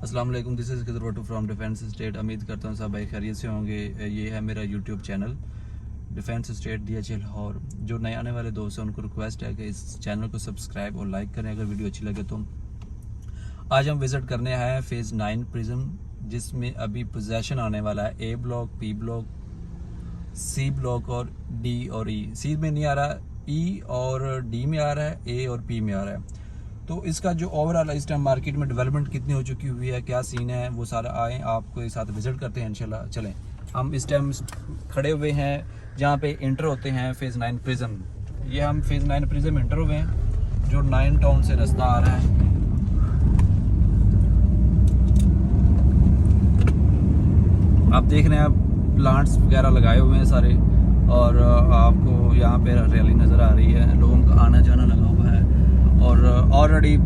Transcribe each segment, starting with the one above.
अस्सलाम वालेकुम, this is Khidr Bhattu from defence state. उम्मीद करता हूँ सब भाई खैरियत से होंगे। ये है मेरा YouTube channel defence state DHL Lahore. जो नए आने वाले दोस्त हैं उनको रिक्वेस्ट है कि इस चैनल को सब्सक्राइब और लाइक करें अगर वीडियो अच्छी लगे तो। आज हम विज़िट करने आए हैं फेज़ 9 प्रिज्म, जिसमें अभी पोजेसन आने वाला है A block, P block, C block और D और E। C में नहीं आ रहा, E और D में आ रहा है, A और P में आ रहा है। तो इसका जो ओवरऑल इस टाइम मार्केट में डेवलपमेंट कितनी हो चुकी हुई है, क्या सीन है, वो सारा आए आपको एक साथ विजिट करते हैं इंशाल्लाह। चलें, हम इस टाइम खड़े हुए हैं जहाँ पे इंटर होते हैं फेज़ 9 प्रिज्म। ये हम फेज़ 9 प्रिज्म इंटर हुए हैं जो 9 टाउन से रास्ता आ रहा है। आप देख रहे हैं प्लांट्स वगैरह लगाए हुए हैं सारे, और आपको यहाँ पे रैली नज़र आ रही है, लोगों का आना जाना लगा हुआ है। और ऑलरेडी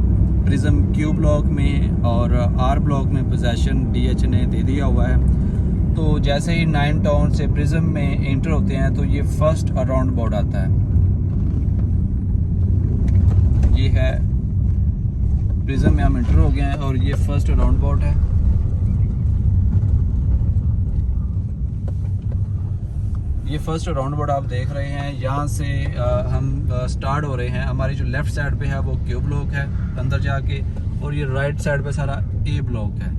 प्रिज्म Q ब्लॉक में और R ब्लॉक में पोजेसन DH ने दे दिया हुआ है। तो जैसे ही 9 टाउन से प्रिज्म में इंटर होते हैं तो ये फर्स्ट अराउंड बोर्ड आता है। ये है प्रिज्म में हम इंटर हो गए हैं और ये फर्स्ट अराउंड बोर्ड है। ये फर्स्ट राउंड बोर्ड आप देख रहे हैं। यहाँ से हम स्टार्ट हो रहे हैं। हमारी जो लेफ़्ट साइड पे है वो Q ब्लॉक है अंदर जाके, और ये राइट साइड पे सारा A ब्लॉक है।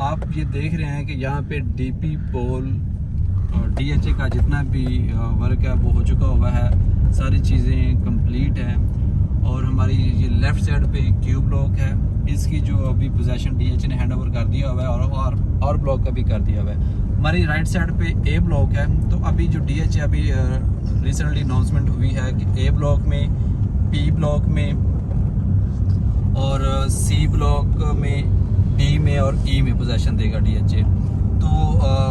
आप ये देख रहे हैं कि यहाँ पे DP पोल और DHA का जितना भी वर्क है वो हो चुका हुआ है, सारी चीज़ें कंप्लीट हैं। और हमारी ये लेफ़्ट साइड पे Q ब्लॉक है, इसकी जो अभी पोजेसन DHA ने हैंड ओवर कर दिया हुआ है, और ब्लॉक का भी कर दिया हुआ है। हमारी राइट साइड पे A ब्लॉक है। तो अभी जो DHA अभी रिसेंटली अनाउंसमेंट हुई है कि A ब्लॉक में, P ब्लॉक में और C ब्लॉक में, D में और E में पोजेसन देगा DHA। तो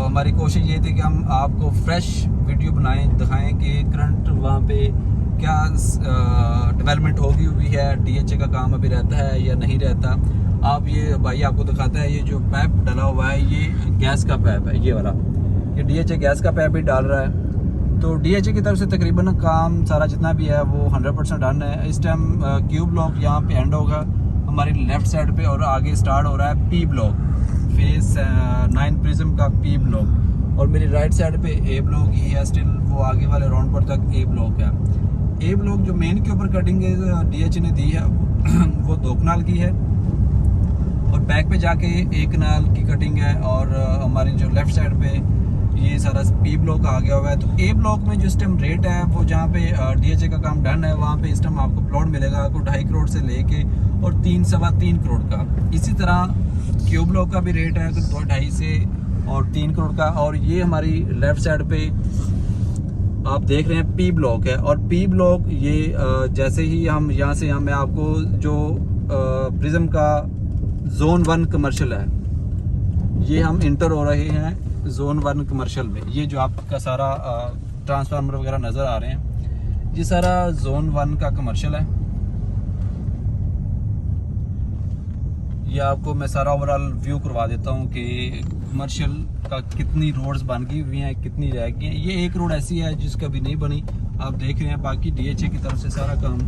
हमारी कोशिश ये थी कि हम आपको फ्रेश वीडियो बनाएं, दिखाएं कि करंट वहाँ पे क्या डेवलपमेंट होगी हुई है, DHA का काम अभी रहता है या नहीं रहता। आप ये भाई आपको दिखाता है, ये जो पैप डला हुआ है ये गैस का पैप है, ये वाला, ये DHA गैस का पैप भी डाल रहा है। तो DHA की तरफ से तकरीबन काम सारा जितना भी है वो 100% डन है। इस टाइम Q ब्लॉक यहाँ पे एंड होगा हमारी लेफ़्ट साइड पे, और आगे स्टार्ट हो रहा है P ब्लॉक, फेज़ 9 प्रिज्म का P ब्लॉक। और मेरी राइट साइड पे A ब्लॉक ही है स्टिल, वो आगे वाले राउंड पर तक A ब्लॉक है। A ब्लॉक जो मेन के ऊपर कटिंग DHA ने दी है वो 2 कनाल की है, और बैक पे जाके 1 कनाल की कटिंग है। और हमारी जो लेफ़्ट साइड पे ये सारा P ब्लॉक आ गया हुआ है। तो A ब्लॉक में जो इस टाइम रेट है वो जहाँ पे DHA का काम डन है वहाँ पे इस टाइम आपको प्लॉट मिलेगा आपको 2.5 करोड़ से लेके और 3 सवा 3 करोड़ का। इसी तरह Q ब्लॉक का भी रेट है 2.5 से और 3 करोड़ का। और ये हमारी लेफ़्ट साइड पे आप देख रहे हैं P ब्लॉक है। और P ब्लॉक ये जैसे ही हम यहाँ से मैं आपको जो प्रिज्म का जोन 1 कमर्शियल है, ये हम इंटर हो रहे हैं जोन 1 कमर्शियल में। ये जो आपका सारा ट्रांसफार्मर वगैरह नज़र आ रहे हैं, ये सारा जोन 1 का कमर्शियल है। ये आपको मैं सारा ओवरऑल व्यू करवा देता हूँ कि कमर्शियल का कितनी रोड्स बन गई हुई हैं, कितनी रह गई हैं। ये एक रोड ऐसी है जिसका भी नहीं बनी, आप देख रहे हैं। बाकी DHA की तरफ से सारा काम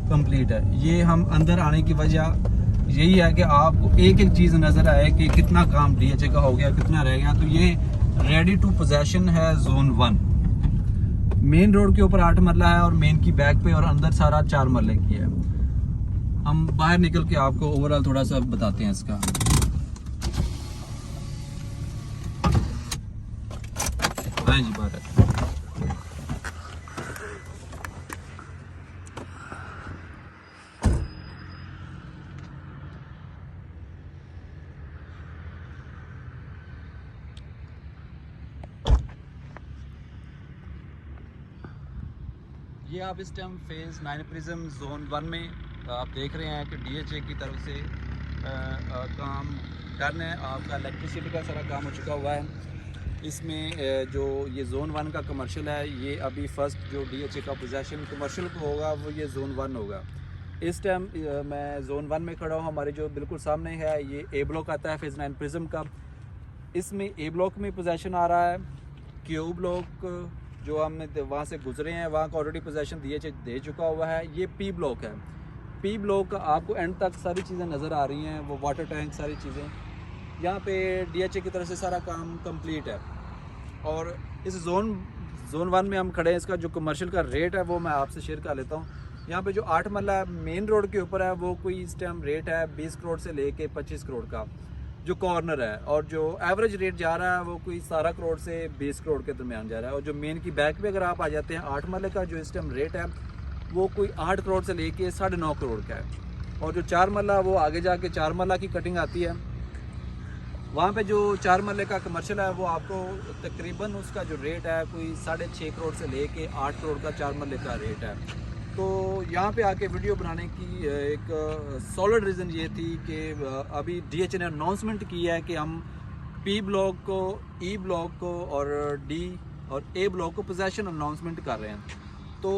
कंप्लीट है। ये हम अंदर आने की वजह यही है कि आपको एक एक चीज़ नज़र आए कि कितना काम DHA का हो गया, कितना रह गया। तो ये रेडी टू पोजेसन है जोन 1। मेन रोड के ऊपर 8 मरला है और मेन की बैक पे और अंदर सारा 4 मरले की है। हम बाहर निकल के आपको ओवरऑल थोड़ा सा बताते हैं इसका। हाँ जी, बाहर ये आप इस टाइम फेज़ 9 प्रिज्म जोन 1 में आप देख रहे हैं कि DHA की तरफ से काम डन है। आपका इलेक्ट्रिसिटी का सारा काम हो चुका हुआ है। इसमें जो ये जोन 1 का कमर्शियल है, ये अभी फर्स्ट जो DHA का पोजेसन कमर्शियल को होगा वो ये जोन 1 होगा। इस टाइम मैं जोन 1 में खड़ा हूँ। हमारे जो बिल्कुल सामने है ये A ब्लॉक आता है फेज़ 9 प्रिज्म का। इसमें A ब्लॉक में पोजेसन आ रहा है। Q ब्लॉक जो हमने वहाँ से गुजरे हैं वहाँ का ऑलरेडी पोजेसन दे चुका हुआ है। ये P ब्लॉक है। P ब्लॉक आपको एंड तक सारी चीज़ें नज़र आ रही हैं, वो वाटर टैंक सारी चीज़ें। यहाँ पे DHA की तरफ से सारा काम कंप्लीट है। और इस जोन 1 में हम खड़े हैं। इसका जो कमर्शियल का रेट है वो मैं आपसे शेयर कर लेता हूँ। यहाँ पे जो 8 मरला मेन रोड के ऊपर है वो कोई इस टाइम रेट है 20 करोड़ से लेके 25 करोड़ का जो कॉर्नर है, और जो एवरेज रेट जा रहा है वो कोई 17 करोड़ से 20 करोड़ के दरमियान जा रहा है। और जो मेन की बैक पे अगर आप आ जाते हैं 8 मरले का जो इस टाइम रेट है वो कोई 8 करोड़ से लेके 9.5 करोड़ का है। और जो 4 मरला वो आगे जाके 4 मरला की कटिंग आती है, वहाँ पे जो 4 मरले का कमर्शियल है वो आपको तकरीबन उसका जो रेट है कोई 6.5 करोड़ से लेके 8 करोड़ का 4 मरले का रेट है। तो यहाँ पे आके वीडियो बनाने की एक सॉलिड रीज़न ये थी कि अभी DHA ने अनाउंसमेंट की है कि हम P ब्लॉक को, E ब्लॉक को और D और A ब्लॉक को पोजेशन अनाउंसमेंट कर रहे हैं। तो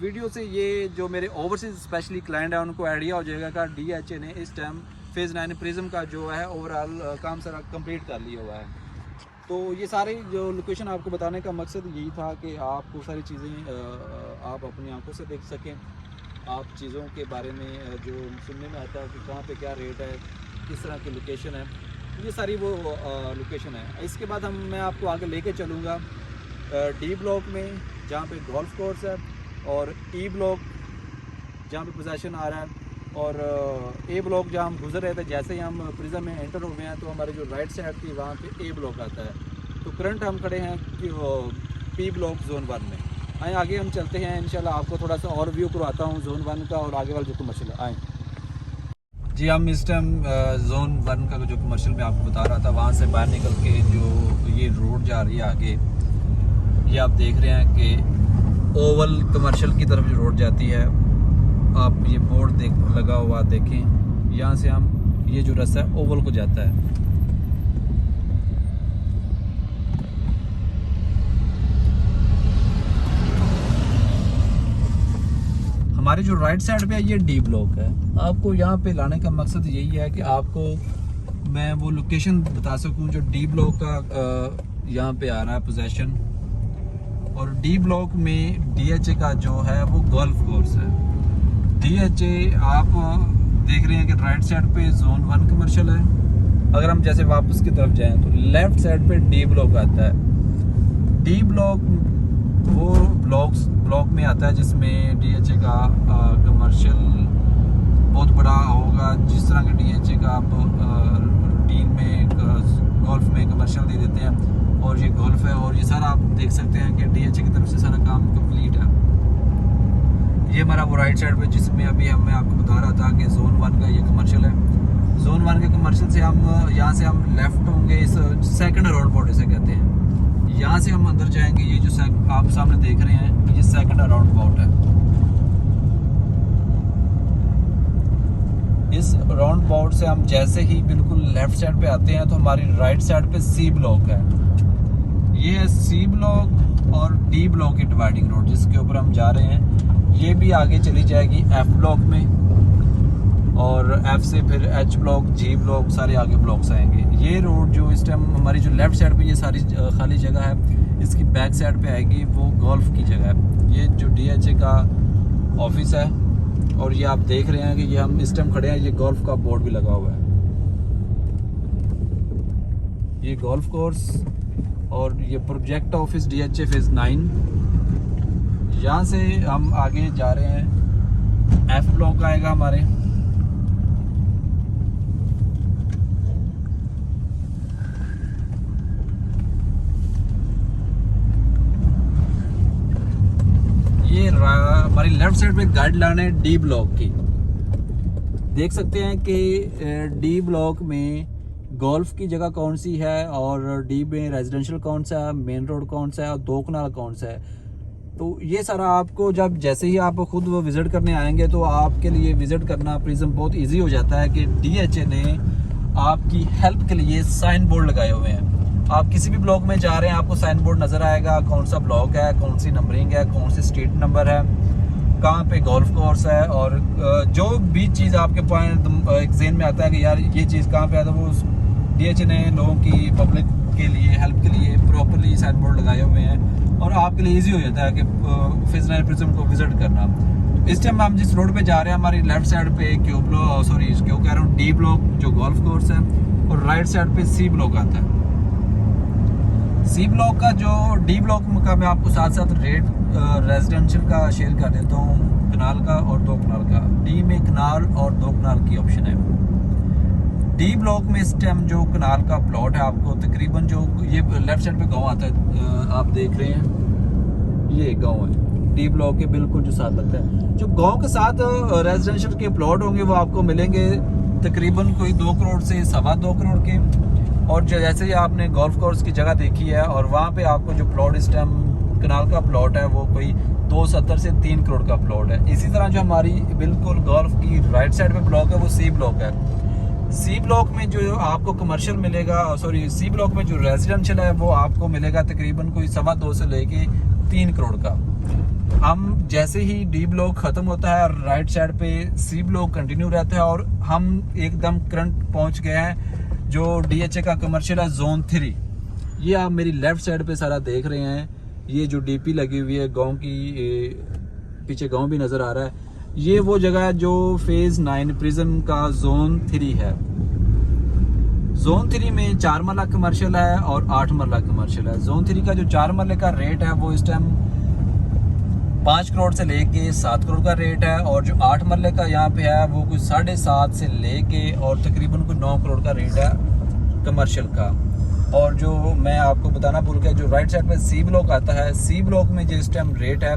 वीडियो से ये जो मेरे ओवरसीज स्पेशली क्लाइंट है उनको आइडिया हो जाएगा कि DHA ने इस टाइम फेज़ 9 प्रिज्म का जो है ओवरऑल काम सारा कंप्लीट कर लिया हुआ है। तो ये सारे जो लोकेशन आपको बताने का मकसद यही था कि आपको सारी चीज़ें आप अपनी आंखों से देख सकें। आप चीज़ों के बारे में जो सुनने में आता है कि कहाँ पे क्या रेट है, किस तरह की लोकेशन है, ये सारी वो लोकेशन है। इसके बाद मैं आपको आगे लेके चलूँगा D ब्लॉक में जहाँ पे गोल्फ कोर्स है, और E ब्लॉक जहाँ पे पोजेशन आ रहा है, और A ब्लॉक जहाँ हम गुजर रहे थे। जैसे ही हम प्रिज्म में एंटर हो गए हैं तो हमारी जो राइट साइड थी वहाँ पे A ब्लॉक आता है। तो करंट हम खड़े हैं कि P ब्लॉक जोन 1 में। आए आगे हम चलते हैं, इंशाल्लाह आपको थोड़ा सा और व्यू करवाता हूँ जोन 1 का और आगे वाला जो कमर्शियल है। आए जी, हम इस टाइम जोन 1 का जो कमर्शियल मैं आपको बता रहा था वहाँ से बाहर निकल के जो ये रोड जा रही है आगे, ये आप देख रहे हैं कि ओवल कमर्शियल की तरफ जो रोड जाती है। आप ये बोर्ड लगा हुआ देखें, यहाँ से हम ये जो रास्ता है ओवल को जाता है। हमारे जो राइट साइड पे है ये D ब्लॉक है। आपको यहाँ पे लाने का मकसद यही है कि आपको मैं वो लोकेशन बता सकूँ जो D ब्लॉक का यहाँ पे आ रहा है पोजेशन। और D ब्लॉक में DHA का जो है वो गोल्फ कोर्स है। DHA आप देख रहे हैं कि राइट साइड पे जोन 1 कमर्शियल है। अगर हम जैसे वापस की तरफ जाएं तो लेफ्ट साइड पे D ब्लॉक आता है। D ब्लॉक वो ब्लॉक में आता है जिसमें DHA का कमर्शियल बहुत बड़ा होगा। जिस तरह के DHA का आप रूटीन में गोल्फ में कमर्शियल दे देते हैं, और ये गोल्फ है। और ये सारा आप देख सकते हैं कि DHA की तरफ से सारा काम कंप्लीट है। ये हमारा वो राइट साइड पे जिसमें अभी मैं आपको बता रहा था कि जोन 1 का ये कमर्शियल है। जोन 1 के कमर्शियल से हम यहाँ से हम लेफ्ट होंगे, इस सेकंड राउंड बोर्ड इसे कहते हैं। यहाँ से हम अंदर जाएंगे। ये जो आप सामने देख रहे हैं ये सेकंड राउंड अबाउट है। इस राउंड अबाउट से हम जैसे ही बिल्कुल लेफ्ट साइड पे आते हैं तो हमारी राइट साइड पे C ब्लॉक है। ये है C ब्लॉक और D ब्लॉक की डिवाइडिंग रोड जिसके ऊपर हम जा रहे हैं। ये भी आगे चली जाएगी F ब्लॉक में, और F से फिर H ब्लॉक, G ब्लॉक, सारे आगे ब्लॉक्स आएंगे। ये रोड जो इस टाइम हमारी जो लेफ़्ट साइड पे ये सारी खाली जगह है, इसकी बैक साइड पे आएगी वो गोल्फ की जगह है। ये जो DHA का ऑफिस है, और ये आप देख रहे हैं कि ये हम इस टाइम खड़े हैं, ये गोल्फ का बोर्ड भी लगा हुआ है। ये गोल्फ कोर्स और ये प्रोजेक्ट ऑफिस DHA फेज़ 9। यहाँ से हम आगे जा रहे हैं, F ब्लॉक आएगा हमारे। ये हमारी लेफ्ट साइड पे गाइडलाइन है D ब्लॉक की। देख सकते हैं कि D ब्लॉक में गोल्फ की जगह कौन सी है, और D में रेजिडेंशियल कौन सा है, मेन रोड कौन सा है, और 2 कनाल कौन सा है। तो ये सारा आपको जब जैसे ही आप खुद वो विज़िट करने आएंगे तो आपके लिए विज़िट करना प्रिज्म बहुत इजी हो जाता है कि DHA ने आपकी हेल्प के लिए साइन बोर्ड लगाए हुए हैं। आप किसी भी ब्लॉक में जा रहे हैं आपको साइन बोर्ड नज़र आएगा, कौन सा ब्लॉक है, कौन सी नंबरिंग है, कौन सी स्ट्रीट नंबर है, कहाँ पे गोल्फ कोर्स है, और जो भी चीज़ आपके पॉइंट एक ज़हन में आता है कि यार ये चीज़ कहाँ पे है, तो वो DHA ने लोगों की पब्लिक के लिए हेल्प के लिए प्रॉपरली साइन बोर्ड लगाए हुए हैं, और आपके लिए इजी हो जाता है कि फेज़ 9 प्रिज्म को विजिट करना। इस टाइम हम जिस रोड पे जा रहे हैं हमारी लेफ्ट साइड पे क्यू कह रहा हूँ D ब्लॉक जो गोल्फ कोर्स है, और राइट साइड पे सी ब्लॉक आता है। सी ब्लॉक का जो डी ब्लॉक का मैं आपको साथ साथ रेट रेजिडेंशियल का शेयर कर देता हूँ, कनाल का और 2 कनाल का। डी में कनाल और 2 कनाल की ऑप्शन है। डी ब्लॉक में इस टाइम जो कनाल का प्लॉट है आपको तकरीबन जो ये लेफ्ट साइड पे गांव आता है, आप देख रहे हैं ये गांव है डी ब्लॉक के बिल्कुल जो साथ लगता है। जो गांव के साथ रेजिडेंशियल के प्लॉट होंगे वो आपको मिलेंगे तकरीबन कोई 2 करोड़ से 2.25 करोड़ के। और जैसे ही आपने गोल्फ कोर्स की जगह देखी है और वहाँ पे आपको जो प्लॉट इस टाइम कनाल का प्लॉट है वो कोई 270 से 3 करोड़ का प्लॉट है। इसी तरह जो हमारी बिल्कुल गोल्फ की राइट साइड पे ब्लॉक है वो सी ब्लॉक है। सी ब्लॉक में जो आपको कमर्शियल मिलेगा, सॉरी सी ब्लॉक में जो रेजिडेंशियल है वो आपको मिलेगा तकरीबन कोई 2.25 से लेके 3 करोड़ का। हम जैसे ही डी ब्लॉक खत्म होता है राइट साइड पे सी ब्लॉक कंटिन्यू रहता है और हम एकदम करंट पहुंच गए हैं जो DHA का कमर्शियल है जोन 3। ये आप मेरी लेफ्ट साइड पे सारा देख रहे हैं, ये जो DP लगी हुई है गांव की, पीछे गांव भी नजर आ रहा है। ये वो जगह है जो फेज 9 प्रिज्म का जोन 3 है। जोन 3 में 4 मरला कमर्शियल है और 8 मरला कमर्शियल है। जोन 3 का जो 4 मरले का रेट है वो इस टाइम 5 करोड़ से लेके 7 करोड़ का रेट है और जो 8 मरले का यहाँ पे है वो कुछ 7.5 से लेके और तकरीबन कुछ 9 करोड़ का रेट है कमर्शियल का। और जो मैं आपको बताना भूल गया, जो राइट साइड पे सी ब्लॉक आता है, सी ब्लॉक में जो इस टाइम रेट है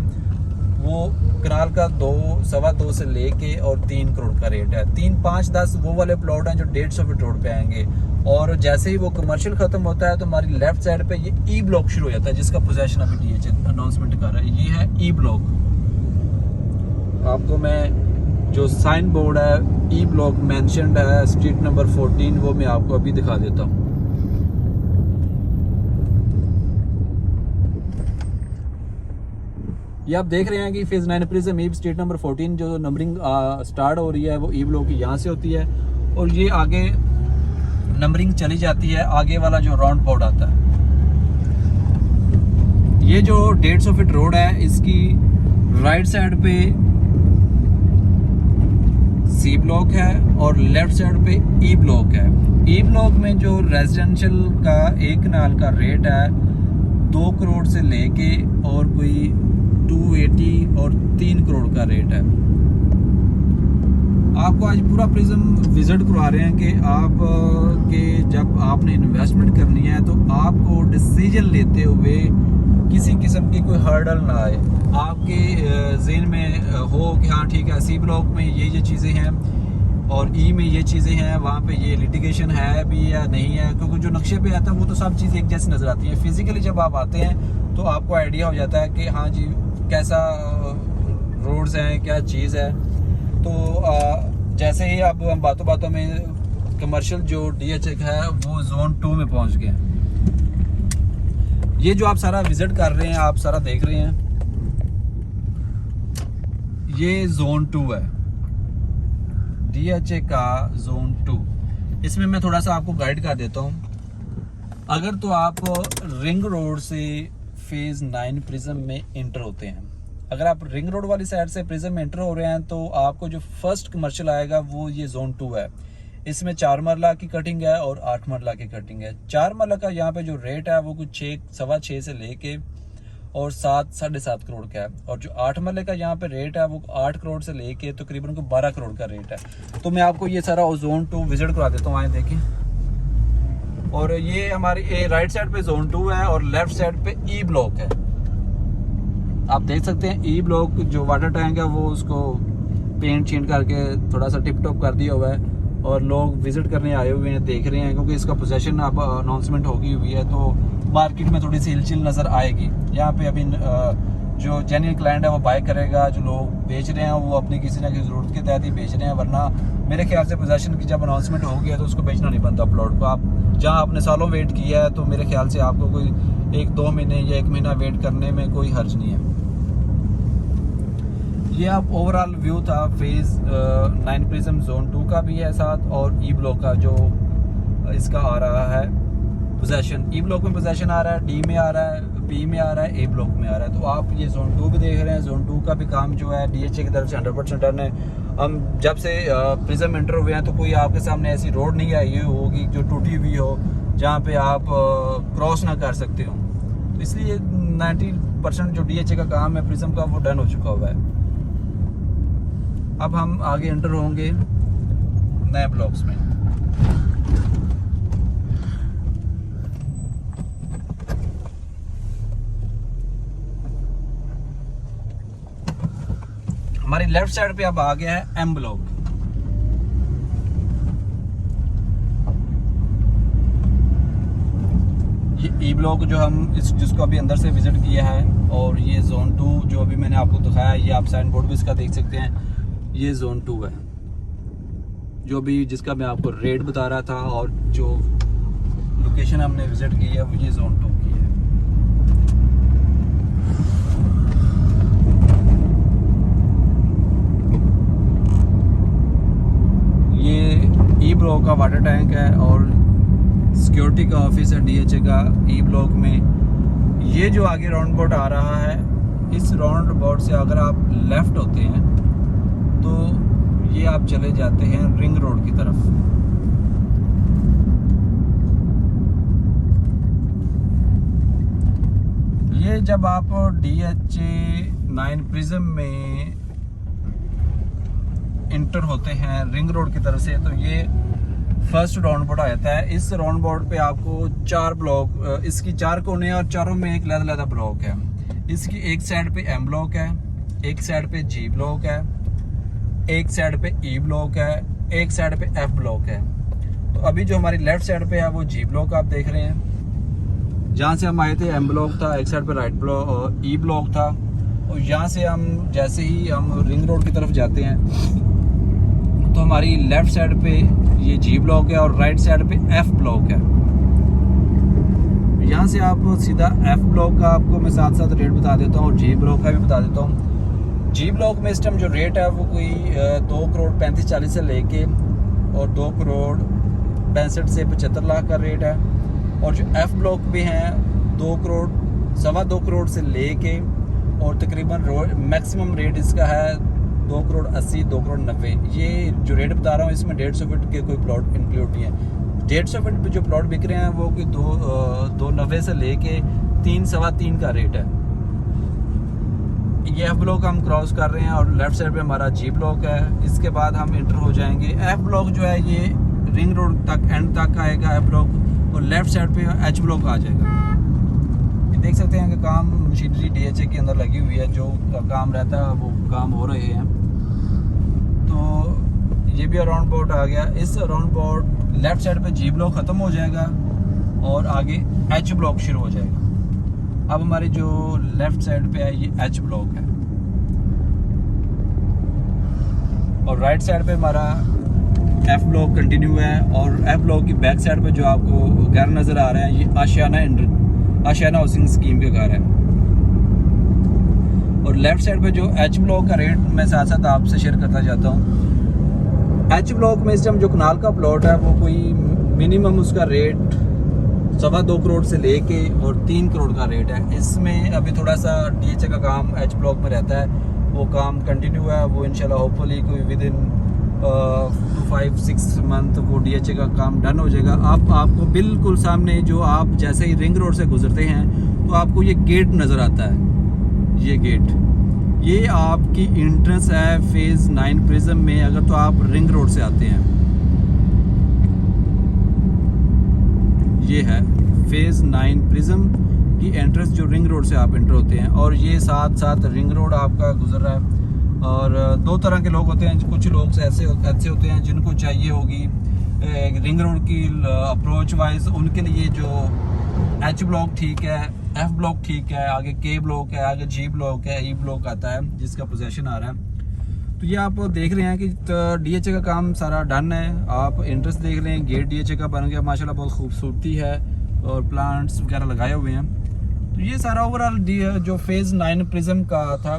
वो कनाल का 2.25 से लेके और 3 करोड़ का रेट है। 3, 5, 10 वो वाले प्लॉट हैं जो 150 फीट रोड पे आएंगे। और जैसे ही वो कमर्शियल खत्म होता है तो हमारी लेफ्ट साइड पे ये ई ब्लॉक शुरू हो जाता है जिसका पोजीशन अभी DHA अनाउंसमेंट कर रहा है। ये है ई ब्लॉक। आपको मैं जो साइन बोर्ड है ई ब्लॉक मेंशन्ड है स्ट्रीट नंबर 14 वो मैं आपको अभी दिखा देता हूँ। ये आप देख रहे हैं कि फेज 9 प्रिज्म ई स्ट्रीट नंबर 14 जो नंबरिंग स्टार्ट हो रही है वो ई ब्लॉक की यहाँ से होती है और ये आगे नंबरिंग चली जाती है। आगे वाला जो राउंड अबाउट आता है, ये जो 150 फीट रोड है इसकी राइट साइड पे सी ब्लॉक है और लेफ्ट साइड पे ई ब्लॉक है। ई ब्लॉक में जो रेजिडेंशियल का 1 कनाल का रेट है 2 करोड़ से लेके और कोई 280 और 3 करोड़ का रेट है। आपको आज पूरा प्रिज्म विजिट करवा रहे हैं कि आप के जब आपने इन्वेस्टमेंट करनी है तो आपको डिसीजन लेते हुए किसी किस्म की कोई हर्डल ना आए। आपके ज़हन में हो कि हाँ ठीक है सी ब्लॉक में ये चीज़ें हैं और ई में ये चीज़ें हैं, वहाँ पे ये लिटिगेशन है भी या नहीं है, क्योंकि जो नक्शे पे आता है वो तो सब चीज़ें एक जैसी नज़र आती है। फिजिकली जब आप आते हैं तो आपको आइडिया हो जाता है कि हाँ जी कैसा रोड्स हैं, क्या चीज़ है। तो जैसे ही अब हम बातों बातों में कमर्शियल जो DHA का है वो जोन 2 में पहुंच गए हैं। ये जो आप सारा विजिट कर रहे हैं, आप सारा देख रहे हैं, ये जोन 2 है DHA का जोन 2। इसमें मैं थोड़ा सा आपको गाइड कर देता हूँ। अगर तो आप रिंग रोड से फेज 9 प्रिज्म में इंटर होते हैं, अगर आप रिंग रोड वाली साइड से प्रिज्म में एंटर हो रहे हैं तो आपको जो फर्स्ट कमर्शियल आएगा वो ये जोन 2 है। इसमें 4 मरला की कटिंग है और 8 मरला की कटिंग है। 4 मरला का यहाँ पे जो रेट है वो कुछ 6.25 से लेके और 7, 7.5 करोड़ का है। और जो 8 मरले का यहाँ पे रेट है वो 8 करोड़ से लेके तकरीबन को 12 करोड़ का रेट है। तो मैं आपको ये सारा जोन 2 विजिट करा देता हूँ, आए देखें। और ये हमारी राइट साइड पे जोन 2 है और लेफ्ट साइड पे ई ब्लॉक है। आप देख सकते हैं ई ब्लॉक जो वाटर टैंक है वो उसको पेंट चेंट करके थोड़ा सा टिप टॉप कर दिया हुआ है और लोग विजिट करने आए हुए हैं, देख रहे हैं, क्योंकि इसका पोजीशन अब अनाउंसमेंट होगी हुई है तो मार्केट में थोड़ी सी हिलचिल नज़र आएगी। यहाँ पे अभी जो जेन्युइन क्लाइंट है वो बाय करेगा, जो लोग बेच रहे हैं वो अपनी किसी ना किसी ज़रूरत के तहत ही बेच रहे हैं, वरना मेरे ख्याल से पोजीशन की जब अनाउंसमेंट हो गया तो उसको बेचना नहीं बनता प्लॉट को। आप जहाँ आपने सालों वेट किया है तो मेरे ख्याल से आपको कोई 1-2 महीने या 1 महीना वेट करने में कोई हर्ज नहीं है। ये आप ओवरऑल व्यू था फेज 9 प्रिज्म जोन 2 का भी है साथ और ई ब्लॉक का जो इसका आ रहा है पोजीशन। ई ब्लॉक में पोजीशन आ रहा है, डी में आ रहा है, बी में आ रहा है, ए ब्लॉक में आ रहा है। तो आप ये जोन 2 भी देख रहे हैं। जोन 2 का भी काम जो है DHA की तरफ से 100% डन है। हम जब से प्रिज्म एंटर हुए हैं तो कोई आपके सामने ऐसी रोड नहीं आई हुई होगी जो टूटी हुई हो जहाँ पे आप क्रॉस ना कर सकते हो। तो इसलिए 90% जो DHA का काम है प्रिज्म का वो डन हो चुका हुआ है। अब हम आगे एंटर होंगे नए ब्लॉक्स में। हमारी लेफ्ट साइड पे अब आ गया है M ब्लॉक। ये E ब्लॉक जो हम जिसको अभी अंदर से विजिट किया है, और ये जोन 2 जो अभी मैंने आपको दिखाया, ये आप साइन बोर्ड भी इसका देख सकते हैं, ये जोन 2 है जो भी जिसका मैं आपको रेट बता रहा था, और जो लोकेशन हमने विजिट की है वो ये जोन 2 की है। ये E ब्लॉक का वाटर टैंक है और सिक्योरिटी का ऑफिस है DHA का E ब्लॉक में। ये जो आगे राउंड बोर्ड आ रहा है, इस राउंड बोर्ड से अगर आप लेफ्ट होते हैं तो ये आप चले जाते हैं रिंग रोड की तरफ। ये जब आप DHA 9 प्रिज्म में इंटर होते हैं रिंग रोड की तरफ से, तो ये फर्स्ट राउंड बोर्ड आ जाता है। इस राउंड बोर्ड पे आपको 4 ब्लॉक, इसकी 4 कोने और चारों में एक लदा ब्लॉक है। इसकी एक साइड पे M ब्लॉक है, एक साइड पे G ब्लॉक है, एक साइड पे E ब्लॉक है, एक साइड पे F ब्लॉक है। तो अभी जो हमारी लेफ्ट साइड पे है वो G ब्लॉक आप देख रहे हैं। जहाँ से हम आए थे M ब्लॉक था, एक साइड पे राइट ब्लॉक और E ब्लॉक था, और यहाँ से हम जैसे ही हम रिंग रोड की तरफ जाते हैं तो हमारी लेफ्ट साइड पे ये G ब्लॉक है और राइट साइड पे F ब्लॉक है। यहाँ से आप सीधा F ब्लॉक का आपको मैं साथ साथ रेट बता देता हूँ और G ब्लॉक का भी बता देता हूँ। G ब्लॉक में इस टाइम जो रेट है वो कोई 2,35,40 से लेके और 2,65 से 75 लाख का रेट है। और जो F ब्लॉक भी हैं 2,2 करोड़ से लेके और तकरीबन मैक्सिमम रेट इसका है 2,80,00,000 2,90,00,000। ये जो रेट बता रहा हूँ इसमें 150 फीट के कोई प्लॉट इंक्लूड नहीं है। 150 फीट पे जो प्लॉट बिक रहे हैं वो कि 290 से लेके 3-3.25 का रेट है। ये F ब्लॉक हम क्रॉस कर रहे हैं और लेफ्ट साइड पे हमारा G ब्लॉक है। इसके बाद हम इंटर हो जाएंगे। F ब्लॉक जो है ये रिंग रोड तक एंड तक आएगा F ब्लॉक, और लेफ्ट साइड पे H ब्लॉक आ जाएगा। ये देख सकते हैं कि काम मशीनरी DHA के अंदर लगी हुई है, जो काम रहता है वो काम हो रहे हैं। तो ये भी राउंड बोर्ड आ गया। इस राउंड बोर्ड लेफ्ट साइड पे G ब्लॉक ख़त्म हो जाएगा और आगे H ब्लॉक शुरू हो जाएगा। अब हमारी जो लेफ्ट साइड पे है ये H ब्लॉक है, और राइट साइड पे हमारा F ब्लॉक कंटिन्यू है। और F ब्लॉक की बैक साइड पे जो आपको घर नज़र आ रहे हैं ये आशियाना हाउसिंग स्कीम के घर है। और लेफ्ट साइड पे जो H ब्लॉक का रेट मैं साथ साथ आपसे शेयर करना चाहता हूँ। H ब्लॉक में इस टाइम जो कनाल का प्लॉट है वो कोई मिनिमम उसका रेट 2.25 करोड़ से लेके और 3 करोड़ का रेट है। इसमें अभी थोड़ा सा DHA का काम H ब्लॉक में रहता है, वो काम कंटिन्यू है। वो इंशाल्लाह होपफुली कोई विद इन 5-6 मंथ वो DHA का काम डन हो जाएगा। आपको बिल्कुल सामने जो आप जैसे ही रिंग रोड से गुजरते हैं तो आपको ये गेट नज़र आता है। ये गेट ये आपकी एंट्रेंस है फेज़ 9 प्रिज्म में, अगर तो आप रिंग रोड से आते हैं। ये है फेज़ 9 प्रिज्म की एंट्रेंस, जो रिंग रोड से आप एंटर होते हैं। और ये साथ साथ रिंग रोड आपका गुजर रहा है। और 2 तरह के लोग होते हैं, कुछ लोग ऐसे होते हैं जिनको चाहिए होगी रिंग रोड की अप्रोच वाइज, उनके लिए जो H ब्लॉक ठीक है, F ब्लॉक ठीक है, आगे K ब्लॉक है, आगे G ब्लॉक है, E ब्लॉक आता है जिसका पोजेशन आ रहा है। तो ये आप देख रहे हैं कि DHA का काम सारा डन है। आप इंटरेस्ट देख रहे हैं, गेट DHA का बन गया माशाल्लाह, बहुत खूबसूरती है और प्लांट्स वगैरह लगाए हुए हैं। तो ये सारा ओवरऑल जो फेज़ 9 प्रिज्म का था,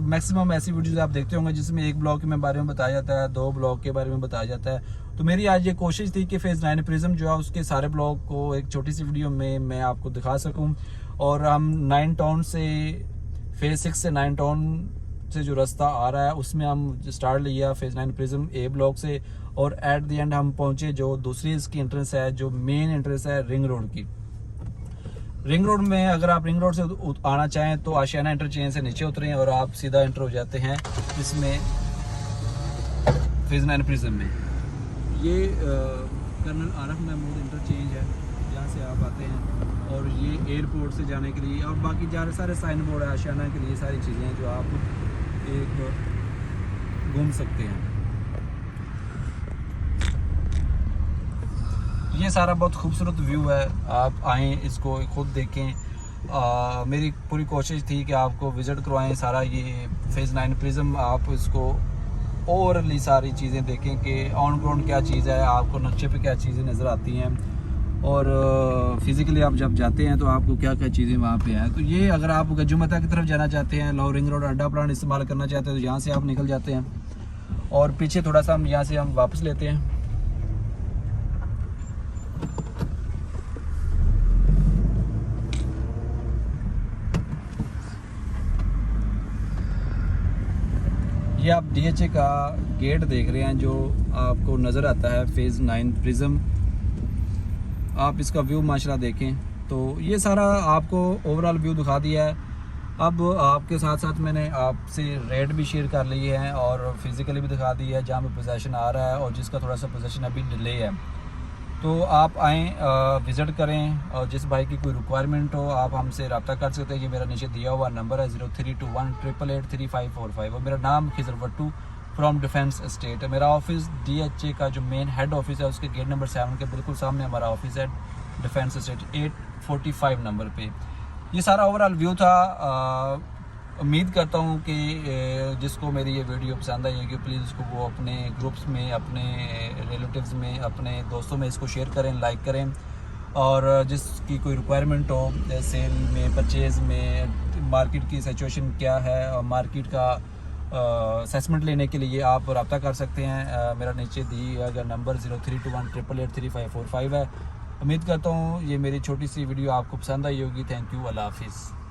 मैक्सिमम ऐसी वीडियोज़ आप देखते होंगे जिसमें 1 ब्लॉक के बारे में बताया जाता है, 2 ब्लॉक के बारे में बताया जाता है। तो मेरी आज ये कोशिश थी कि फेज़ 9 प्रिज्म जो है उसके सारे ब्लॉक को एक छोटी सी वीडियो में मैं आपको दिखा सकूं। और हम 9 टाउन से फेज़ 6 से 9 टाउन से जो रास्ता आ रहा है उसमें हम स्टार्ट लिया फेज़ 9 प्रिज्म ए ब्लॉक से, और एट द एंड हम पहुंचे जो दूसरी इसकी एंट्रेंस है, जो मेन एंट्रेंस है रिंग रोड की। रिंग रोड में अगर आप रिंग रोड से आना चाहें तो आशियाना इंटरचेंज से नीचे उतरें और आप सीधा एंटर हो जाते हैं इसमें फेज़ 9 प्रिज्म में। ये कर्नल आरफ महमूद इंटरचेंज है, जहाँ से आप आते हैं, और ये एयरपोर्ट से जाने के लिए, और बाकी सारे साइन बोर्ड है आशियाना के लिए, सारी चीज़ें हैं जो आप एक घूम सकते हैं। ये सारा बहुत खूबसूरत व्यू है, आप आएँ इसको खुद देखें। मेरी पूरी कोशिश थी कि आपको विज़िट करवाएं सारा ये फेज़ 9 प्रिज्म, आप इसको ओवरली सारी चीज़ें देखें कि ऑन ग्राउंड क्या चीज़ है, आपको नक्शे पे क्या चीज़ें नज़र आती हैं, और फिज़िकली आप जब जाते हैं तो आपको क्या क्या चीज़ें वहाँ पे हैं। तो ये अगर आप गजुमता की तरफ जाना चाहते हैं, लाहौर रिंग रोड अड्डा प्लान इस्तेमाल करना चाहते हैं तो यहाँ से आप निकल जाते हैं, और पीछे थोड़ा सा हम यहाँ से हम वापस लेते हैं। ये आप DHA का गेट देख रहे हैं जो आपको नज़र आता है फेज़ 9 प्रिज्म। आप इसका व्यू माशाल्लाह देखें तो ये सारा आपको ओवरऑल व्यू दिखा दिया है। अब आपके साथ साथ मैंने आपसे रेट भी शेयर कर ली है और फिज़िकली भी दिखा दी है जहाँ पे पोजीशन आ रहा है और जिसका थोड़ा सा पोजीशन अभी डिले है। तो आप आएँ, विज़िट करें, और जिस भाई की कोई रिक्वायरमेंट हो आप हमसे रब्ता कर सकते हैं। ये मेरा नीचे दिया हुआ नंबर है 032188834545, और मेरा नाम Khizar Wattoo from defence estate है। मेरा ऑफिस DHA का जो मेन हेड ऑफिस है उसके गेट नंबर 7 के बिल्कुल सामने हमारा ऑफिस है, डिफेंस एस्टेट 845 नंबर पे। ये सारा ओवरऑल व्यू था। उम्मीद करता हूँ कि जिसको मेरी ये वीडियो पसंद आई है कि प्लीज़ इसको वो अपने ग्रुप्स में, अपने रिलेटिव्स में, अपने दोस्तों में इसको शेयर करें, लाइक करें, और जिसकी कोई रिक्वायरमेंट हो सेल में, परचेज़ में, मार्केट की सिचुएशन क्या है और मार्केट का असेसमेंट लेने के लिए आप रब्ता कर सकते हैं। मेरा नीचे दिया गया नंबर 032188834545 है। उम्मीद करता हूँ ये मेरी छोटी सी वीडियो आपको पसंद आई होगी। थैंक यू, अल्लाह हाफिज़।